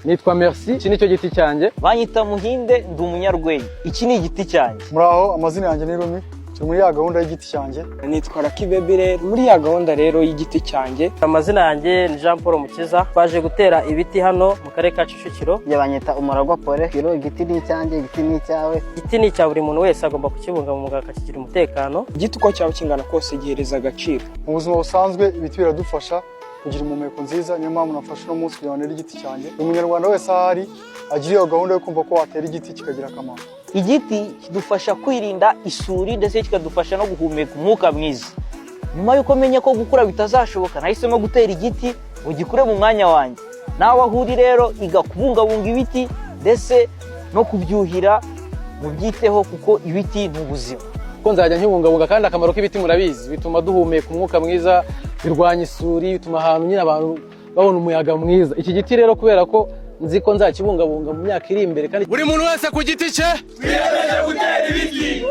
Nitwa Merci, iki nicyo giti cyanjye. Banyita Muhinde, ndi umunyarwenya. Iki ni igiti cyanjye. Muraho, amazina yanjye ni Rumi. Turi muri ya gahunda y'igiti cyanjye. Nitwa Lucky Baby rero muri ya gahunda rero y'igiti cyanjye. Amazina yanjye ni Jean Paul Mukiza. Twaje gutera ibiti hano mu karere ka Kicukiro. Banyita Umuragwa Pole. Igiti ni icyanjye, igiti ni icyawe. Igiti ni icya buri muntu wese, agomba kukibungabunga akakigira umutekano. Igiti uko cyaba kingana kose gihereza agaciro. Mu buzima busanzwe ibiti biradufasha kugira impumeko nziza, niyo mpamvu nafashe no munsi kugira ngo igiti cyanjye. Umunyarwanda wese ahari agira iyo gahunda yo kumva ko watera igiti kikagira akamaro. Igiti kidufasha kwirinda isuri ndetse kikadufasha no guhumeka umwuka mwiza. Nyuma yuko menye ko gukura bitazashoboka, nahisemo gutera igiti ngo gikure mu mwanya wanjye. Nawe ahuri rero iga kubungabunga ibiti ndetse no kubyuhira, mubyiteho kuko ibiti ni ubuzima. Ko nzajya nkibungabunga kandi akamaro k'ibiti murabizi, bituma duhumeka umwuka mwiza, birwanya isuri, bituma ahantu nyine abantu babona umuyaga mwiza. Iki giti rero kubera ko nzi ko nzakibungabunga mu myaka iri imbere kandi buri muntu wese ku giti cye twiyemeje gutera ibiti.